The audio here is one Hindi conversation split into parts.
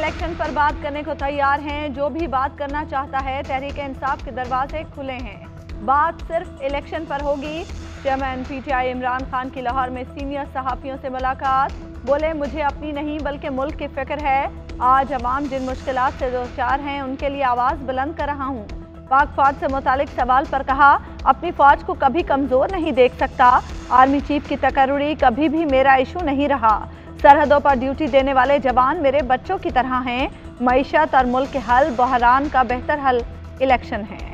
इलेक्शन पर बात करने को तैयार हैं। जो भी बात करना चाहता है, तहरीक इंसाफ के दरवाजे खुले हैं। बात सिर्फ इलेक्शन पर होगी। चेयरमैन पीटीआई इमरान खान की लाहौर में सीनियर सहाफ़ियों से मुलाकात। बोले, मुझे अपनी नहीं बल्कि मुल्क की फिक्र है। आज अवाम जिन मुश्किलात से दो चार हैं, उनके लिए आवाज़ बुलंद कर रहा हूँ। पाक फौज से मुतालिक सवाल पर कहा, अपनी फौज को कभी कमज़ोर नहीं देख सकता। आर्मी चीफ की तकर्रुरी कभी भी मेरा इशू नहीं रहा। सरहदों पर ड्यूटी देने वाले जवान मेरे बच्चों की तरह हैं। मईशत और मुल्क के हल, बहरान का बेहतर हल इलेक्शन है।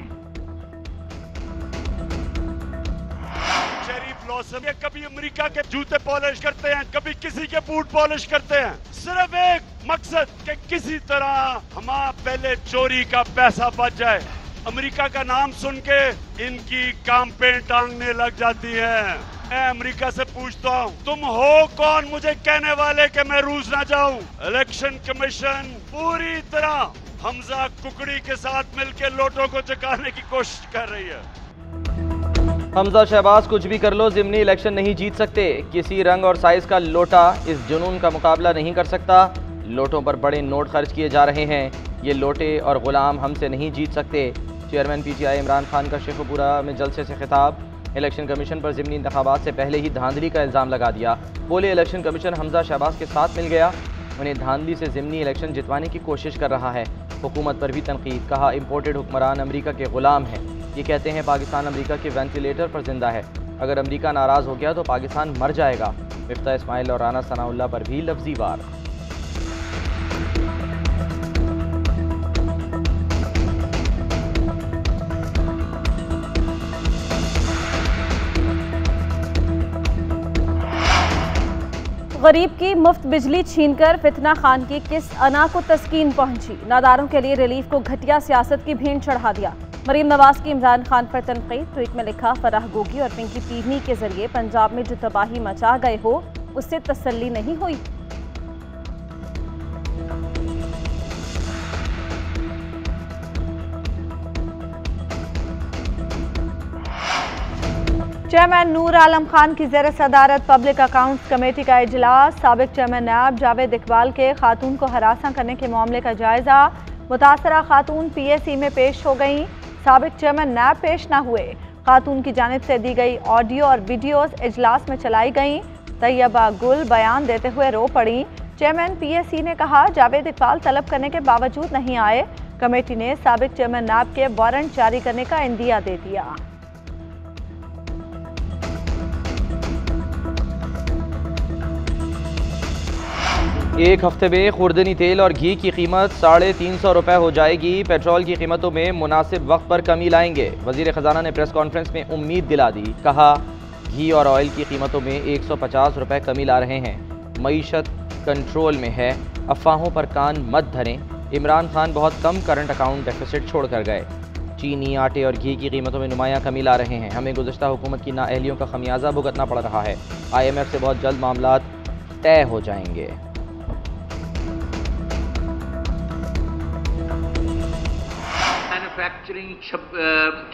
कभी अमेरिका के जूते पॉलिश करते हैं, कभी किसी के बूट पॉलिश करते हैं। सिर्फ एक मकसद कि किसी तरह हमारा पहले चोरी का पैसा बच जाए। अमेरिका का नाम सुन के इनकी कांपें टांगने लग जाती है। मैं अमेरिका से पूछता हूँ, तुम हो कौन मुझे कहने वाले कि मैं रूस ना जाऊं? इलेक्शन कमीशन पूरी तरह हमजा कुकड़ी के साथ मिलकर लोटों को चकाने की कोशिश कर रही है। हमजा शहबाज कुछ भी कर लो, ज़िमनी इलेक्शन नहीं जीत सकते। किसी रंग और साइज का लोटा इस जुनून का मुकाबला नहीं कर सकता। लोटों पर बड़े नोट खर्च किए जा रहे हैं। ये लोटे और गुलाम हमसे नहीं जीत सकते। चेयरमैन पीटीआई इमरान खान का शेखपुरा में जलसे से खिताब। इलेक्शन कमीशन पर ज़िमनी इंतखाबात से पहले ही धांधली का इल्ज़ाम लगा दिया। बोले, इलेक्शन कमीशन हमजा शहबाज के साथ मिल गया, उन्हें धांधली से ज़िमनी इलेक्शन जितवाने की कोशिश कर रहा है। हुकूमत पर भी तनकीद। कहा, इम्पोर्टेड हुक्मरान अमेरिका के ग़ुलाम हैं। ये कहते हैं पाकिस्तान अमेरिका के वेंटिलेटर पर जिंदा है। अगर अमेरिका नाराज़ हो गया तो पाकिस्तान मर जाएगा। मिफ्ता इस्माइल और राना सनाउल्लाह पर भी लफ्ज़ी वार। गरीब की मुफ्त बिजली छीनकर फितना खान की किस अना को तस्कीन पहुंची। नादारों के लिए रिलीफ को घटिया सियासत की भेंट चढ़ा दिया। मरीम नवाज की इमरान खान पर तनकीद। ट्वीट में लिखा, फराह गोगी और पिंकी पीरनी के जरिए पंजाब में जो तबाही मचा गए हो, उससे तसल्ली नहीं हुई। चेयरमैन नूर आलम खान की ज़ेर सदारत पब्लिक अकाउंट्स कमेटी का इजलास। साबिक चेयरमैन नायब जावेद इकबाल के खातून को हरासा करने के मामले का जायजा। मुतासरा खातून पीएसी में पेश हो गई। साबिक चेयरमैन नायब पेश न हुए। खातून की जानिब से दी गई ऑडियो और वीडियोस इजलास में चलाई गई। तैयबा गुल बयान देते हुए रो पड़ी। चेयरमैन पीएसी ने कहा, जावेद इकबाल तलब करने के बावजूद नहीं आए। कमेटी ने साबिक चेयरमैन नायब के वारंट जारी करने का इंदिया दे दिया। एक हफ्ते में खुर्दनी तेल और घी की कीमत 350 रुपये हो जाएगी। पेट्रोल की कीमतों में मुनासिब वक्त पर कमी लाएंगे। वज़ीर ख़जाना ने प्रेस कॉन्फ्रेंस में उम्मीद दिला दी। कहा, घी और ऑयल की कीमतों में 150 रुपये कमी ला रहे हैं। मईशत कंट्रोल में है, अफवाहों पर कान मत धरें। इमरान खान बहुत कम करंट अकाउंट डेफिसिट छोड़ कर गए। चीनी, आटे और घी की कीमतों में नुमायाँ कमी ला रहे हैं। हमें गुज़श्ता हुकूमत की नाअहलियों का खमियाजा भुगतना पड़ रहा है। IMF से बहुत जल्द मामला तय हो जाएंगे। मैन्युफैक्चरिंग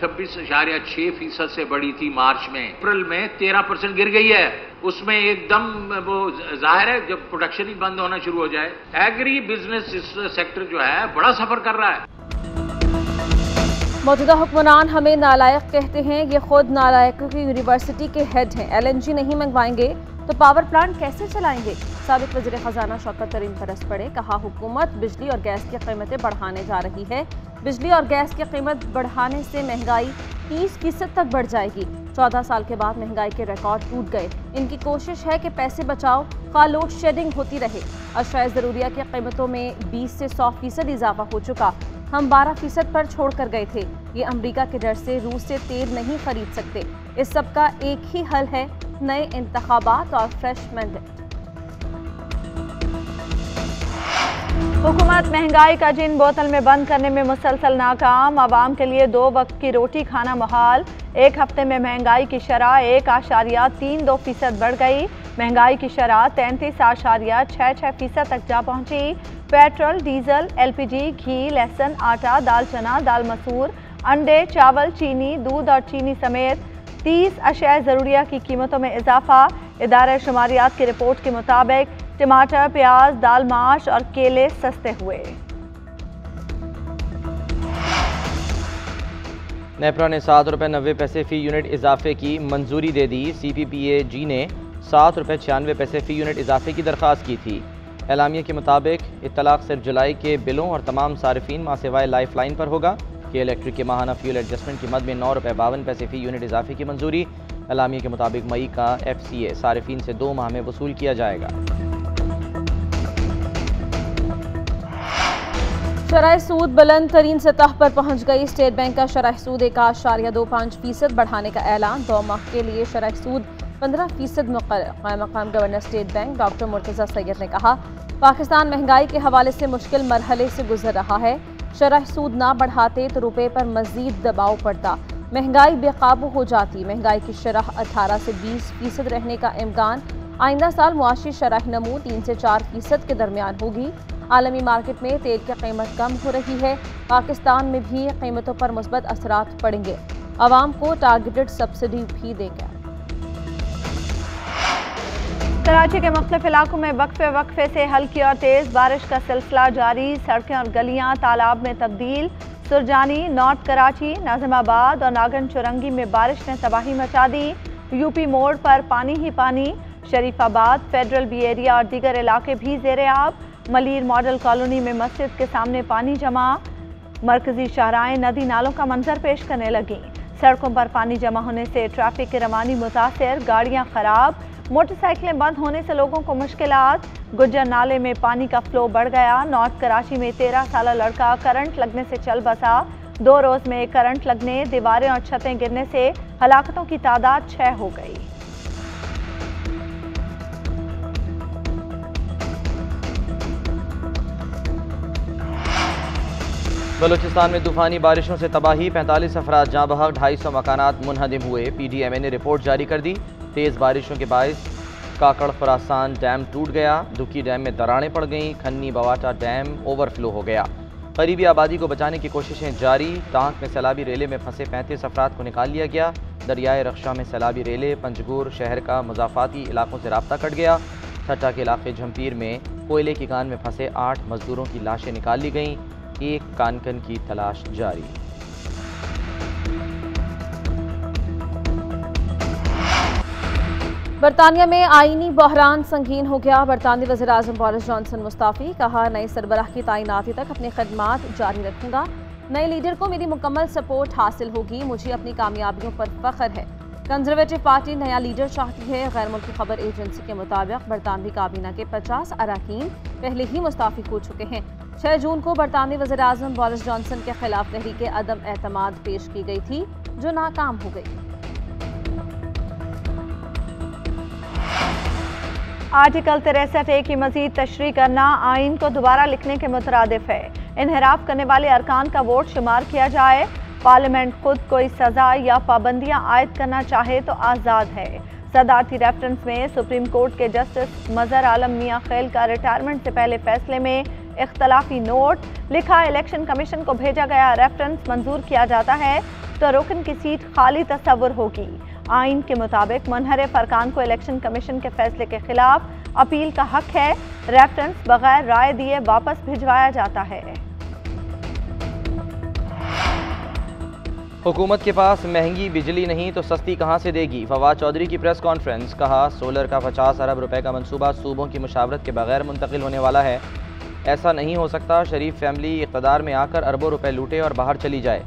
26.6% से बढ़ी थी मार्च में। अप्रैल में 13% गिर गई है। उसमें एकदम वो जाहिर है जब प्रोडक्शन ही बंद होना शुरू हो जाए। एग्री बिजनेस सेक्टर जो है बड़ा सफर कर रहा है। मौजूदा हुक्मरान हमें नालायक कहते हैं। ये खुद नालायकों की यूनिवर्सिटी के हेड हैं। LNG नहीं मंगवाएंगे तो पावर प्लांट कैसे चलाएंगे? साबिक वज़ीर ख़जाना शौकत तरीन बरस पड़े। कहा, हुकूमत बिजली और गैस की कीमतें बढ़ाने जा रही है। बिजली और गैस की कीमत बढ़ाने से महंगाई 30% तक बढ़ जाएगी। 14 साल के बाद महंगाई के रिकॉर्ड टूट गए। इनकी कोशिश है कि पैसे बचाओ, खा लोड शेडिंग होती रहे। अशयाए ज़रूरिया की कीमतों में 20 से 100% इजाफा हो चुका। हम 12% पर छोड़ कर गए थे। ये अमेरिका के डर से रूस से तेल नहीं खरीद सकते। इस सब का एक ही हल है, नए इंतखाबात और फ्रेश मैंडेट। हुकूमत महंगाई का जिन बोतल में बंद करने में मुसलसल नाकाम। आवाम के लिए 2 वक्त की रोटी खाना मुहाल। एक हफ्ते में महंगाई की शरह 1.32% बढ़ गई। महंगाई की शरह 33.66% तक जा पहुंची। पेट्रोल, डीजल, LPG, घी, लहसुन, आटा, दाल चना, दाल मसूर, अंडे, चावल, चीनी, दूध और चीनी समेत 30 अशिया ज़रूरिया की कीमतों में इजाफा। इदारे शुमारियात की रिपोर्ट के मुताबिक टमाटर, प्याज, दाल, माश और केले सस्ते हुए। नेपरा ने 7 रुपये 90 पैसे फ़ी यूनिट इजाफे की मंजूरी दे दी। CPPAG ने 7 रुपये 96 पैसे फ़ी यूनिट इजाफे की दरख्वास्त की थी। एलामिया के मुताबिक इत्तलाक सिर्फ जुलाई के बिलों और तमाम सारिफीन माह सिवाय लाइफ लाइन पर होगा। के इलेक्ट्रिक के माहाना फ्यूल एडजस्टमेंट की मद में 9 रुपये 52 पैसे फ़ी यूनिट इजाफे की मंजूरी। एलामिया के मुताबिक मई का FCA सारिफीन से 2 माह में वसूल किया जाएगा। शरह सूद बुलंद तरीन सतह पर पहुंच गई। स्टेट बैंक का शरह सूद 1.25% बढ़ाने का ऐलान। 2 माह के लिए शरह सूद 15% मुकर्रर। मकाम governor state bank doctor Murtaza Syed ने कहा, पाकिस्तान महंगाई के हवाले से मुश्किल मरहले से गुजर रहा है। शरह सूद ना बढ़ाते तो रुपये पर मजीद दबाव पड़ता, महंगाई बेकाबू हो जाती। महंगाई की शरह 18 से 20% रहने का इम्कान। आइंदा साल मुआशी शरह नमू 3 से 4% के दरमियान होगी। आलमी मार्केट में तेल की कीमत कम हो रही है। पाकिस्तान में भी कीमतों पर मुस्बत असरात पड़ेंगे। आवाम को टारगेटेड सब्सिडी भी देगा। कराची के मुख्तलिफ इलाकों में वक्फे से हल्की और तेज बारिश का सिलसिला जारी। सड़कें और गलियां तालाब में तब्दील। सुरजानी, नॉर्थ कराची, नाजिमाबाद और नागन चुरंगी में बारिश ने तबाही मचा दी। यूपी मोड़ पर पानी ही पानी। शरीफाबाद, फेडरल बी एरिया और दीगर इलाके भी ज़ेरे आब। मलीर मॉडल कॉलोनी में मस्जिद के सामने पानी जमा। मरकजी शाहराएं नदी नालों का मंजर पेश करने लगी। सड़कों पर पानी जमा होने से ट्रैफिक की रवानी मुतासिर, गाड़ियां खराब, मोटरसाइकिलें बंद होने से लोगों को मुश्किलात। गुज्जर नाले में पानी का फ्लो बढ़ गया। नॉर्थ कराची में 13 साला लड़का करंट लगने से चल बसा। 2 रोज में करंट लगने, दीवारें और छतें गिरने से हलाकतों की तादाद 6 हो गई। बलूचिस्तान में तूफानी बारिशों से तबाही, 45 अफराद जाँ बहक, 250 मकानात मुनहदिम हुए। PDMA ने रिपोर्ट जारी कर दी। तेज़ बारिशों के बायस काकड़ खुरासान डैम टूट गया। दुकी डैम में दरारें पड़ गईं। खन्नी बवाटा डैम ओवरफ्लो हो गया। करीबी आबादी को बचाने की कोशिशें जारी। टांक में सैलाबी रेले में फंसे 35 अफराद को निकाल लिया गया। दरियाए रक्षा में सैलाबी रेले। पंजगुर शहर का मुजाफाती इलाकों से राब्ता कट गया। छठा के इलाके झम्पीर में कोयले की कान में फंसे 8 मजदूरों की लाशें निकाल ली गईं। एक कानकन की तलाश जारी। बरतानिया में आईनी बहरान संगीन हो गया। बरतानवी वज़ीर आज़म बोरिस जॉनसन मुस्ताफ़ी। कहा, नए सरबराह की तैनाती तक अपनी खदमात जारी रखूंगा। नए लीडर को मेरी मुकम्मल सपोर्ट हासिल होगी। मुझे अपनी कामयाबियों पर फख्र है। कंजर्वेटिव पार्टी नया लीडर चाहती है। गैर मुल्की खबर एजेंसी के मुताबिक बरतानवी काबीना के 50 अरकान पहले ही मुस्ताफ़ी हो चुके हैं। 6 जून को बरतानवी वज़ीर आज़म बोरिस जॉनसन के खिलाफ तहरीक अदम एतमाद पेश की गई थी, जो नाकाम हो गई। आर्टिकल 63A की मजीद तशरीह करना आइन को दोबारा लिखने के मुतरादिफ है। इनहराफ करने वाले अरकान का वोट शुमार किया जाए। पार्लियामेंट खुद कोई सजा या पाबंदियां आयद करना चाहे तो आज़ाद है। सदारती रेफरेंस में सुप्रीम कोर्ट के जस्टिस मजहर आलम मियां खैल का रिटायरमेंट से पहले फैसले में इख्तलाफी नोट लिखा। इलेक्शन कमीशन को भेजा गया रेफरेंस मंजूर किया जाता है तो रुकन की सीट खाली तस्वुर होगी। आइन के मुताबिक मुनहरिफ अरकान को इलेक्शन कमीशन के फैसले के खिलाफ अपील का हक है। रेफरेंस बगैर राय दिए वापस भिजवाया जाता है। हुकूमत के पास महंगी बिजली नहीं तो सस्ती कहाँ से देगी। फवाद चौधरी की प्रेस कॉन्फ्रेंस। कहा, सोलर का 50 अरब रुपए का मंसूबा सूबों की मुशावरत के बगैर मुंतकिल होने वाला है। ऐसा नहीं हो सकता शरीफ फैमिली इक़्तिदार में आकर अरबों रुपए लूटे और बाहर चली जाए।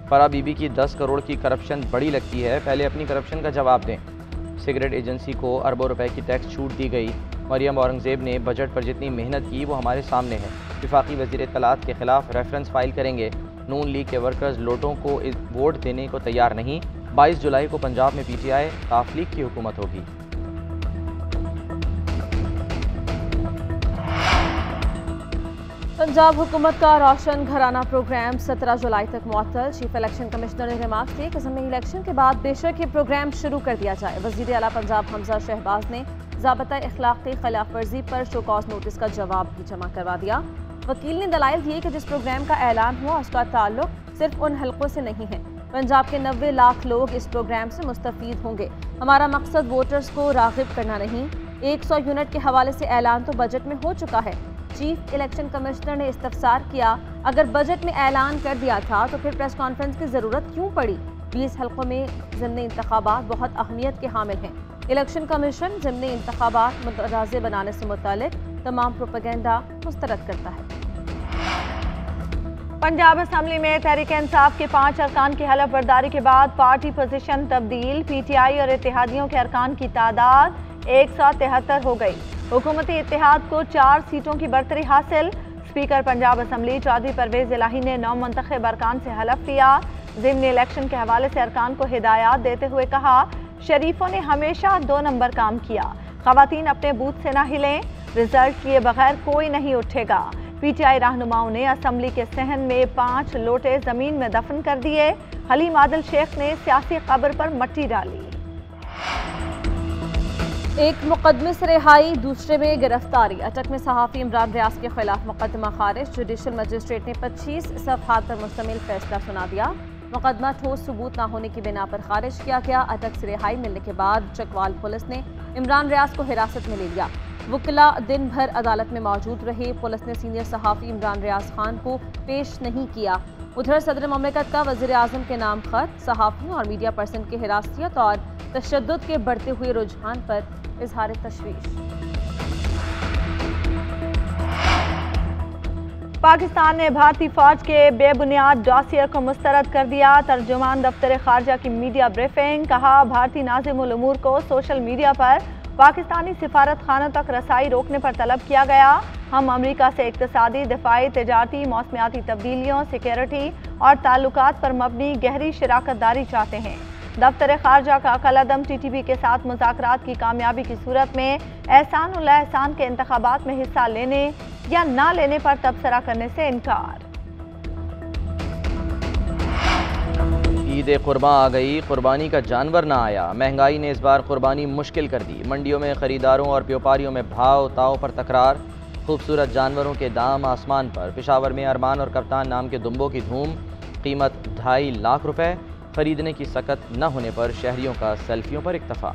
फरा बीबी की 10 करोड़ की करप्शन बड़ी लगती है, पहले अपनी करप्शन का जवाब दें। सिगरेट एजेंसी को अरबों रुपए की टैक्स छूट दी गई। मरियम औरंगज़ेब ने बजट पर जितनी मेहनत की वो हमारे सामने है। वफाकी वज़ीर इत्तलात के खिलाफ रेफरेंस फाइल करेंगे। नून लीग के वर्कर्स लोटों को वोट देने को तैयार नहीं। 22 जुलाई को पंजाब में PTI काफ लीग की हुकूमत होगी। पंजाब हुकूमत का रोशन घराना प्रोग्राम 17 जुलाई तक मुअत्तल। चीफ इलेक्शन कमिश्नर ने रिमार्क किए कि ज़मीनी इलेक्शन के बाद बेशक ये प्रोग्राम शुरू कर दिया जाए। वज़ीर आला पंजाब हमजा शहबाज ने ज़ाबता इखलाक की खिलाफ वर्जी पर शो कॉज नोटिस का जवाब भी जमा करवा दिया। वकील ने दलाइल दिए कि जिस प्रोग्राम का ऐलान हुआ उसका ताल्लुक सिर्फ उन हलकों से नहीं है। पंजाब के 90 लाख लोग इस प्रोग्राम से मुस्तफीद होंगे। हमारा मकसद वोटर्स को राग़िब करना नहीं, 100 यूनिट के हवाले से ऐलान तो बजट में हो चुका है। चीफ इलेक्शन कमिश्नर ने इस्तफसार किया, अगर बजट में ऐलान कर दिया था तो फिर प्रेस कॉन्फ्रेंस की जरूरत क्यों पड़ी? 20 हल्कों में ज़िमनी इंतखाबात बहुत अहमियत के हामिल हैं। इलेक्शन कमीशन ज़िमनी इंतखाबात मुतराज़े बनाने से मुतालिक तमाम प्रोपेगेंडा मुस्तरद करता है। पंजाब असम्बली में तहरीक इंसाफ के 5 अरकान की हलफ बर्दारी के बाद पार्टी पोजीशन तब्दील। PTI और इत्तेहादियों के अरकान की तादाद 173 हो गई। हुकूमती इत्तेहाद को 4 सीटों की बरतरी हासिल। स्पीकर पंजाब असम्बली चौधरी परवेज इलाही ने 9 मुंतखब अरकान से हलफ लिया। ज़िमनी इलेक्शन के हवाले से अरकान को हिदायत देते हुए कहा, शरीफों ने हमेशा 2 नंबर काम किया। खवातीन अपने बूथ से ना हिलें, रिजल्ट किए बगैर कोई नहीं उठेगा। PTI रहनुमाओं ने असम्बली के सहन में 5 लोटे जमीन में दफन कर दिए। हलीम आदिल शेख ने सियासी कब्र पर मट्टी डाली। एक मुकदमे से रिहाई, दूसरे में गिरफ्तारी। अटक में सहाफ़ी इमरान रियाज के खिलाफ मुकदमा खारिज। जुडिशल मजिस्ट्रेट ने 25 सफ़हात पर मुश्तमिल फैसला सुना दिया। मुकदमा ठोस सबूत न होने की बिना पर खारिज किया गया। अटक से रिहाई मिलने के बाद चकवाल पुलिस ने इमरान रियाज को हिरासत में ले लिया। वकीला दिन भर अदालत में मौजूद रहे। पुलिस ने सीनियर सहाफ़ी इमरान रियाज खान को पेश नहीं किया। उधर सदर ममलिकत का वज़ीर आज़म के नाम खत, सहाफ़ियों और मीडिया पर्सन की हिरासत और तशद्दुद के बढ़ते हुए रुझान पर इजहार तशवीश। पाकिस्तान ने भारतीय फौज के बेबुनियाद डॉसियर को मुस्तरद कर दिया। तर्जुमान दफ्तर खारजा की मीडिया ब्रीफिंग, कहा भारतीय नाज़िमुल उमूर को सोशल मीडिया पर पाकिस्तानी सिफारत खानों तक रसाई रोकने पर तलब किया गया। हम अमेरिका से इक्तिसादी, दिफाई, तिजारती, मौसमियाती तब्दीलियों, सिक्योरिटी और ताल्लुकात पर मबनी गहरी शराकतदारी चाहते हैं। दफ्तर खारजा का कलअदम TTP के साथ मुज़ाकरात की कामयाबी की सूरत में एहसान उल एहसान के इंतखाबात में हिस्सा लेने या ना लेने पर तबसरा करने से इनकार। ईद कुर्बान आ गई, कुर्बानी का जानवर ना आया। महंगाई ने इस बार कुर्बानी मुश्किल कर दी। मंडियों में खरीदारों और व्यापारियों में भाव ताव पर तकरार। खूबसूरत जानवरों के दाम आसमान पर। पेशावर में अरमान और कप्तान नाम के दुम्बों की धूम, कीमत 2.5 लाख रुपए। खरीदने की सकत न होने पर शहरियों का सेल्फियों पर इक्तफा।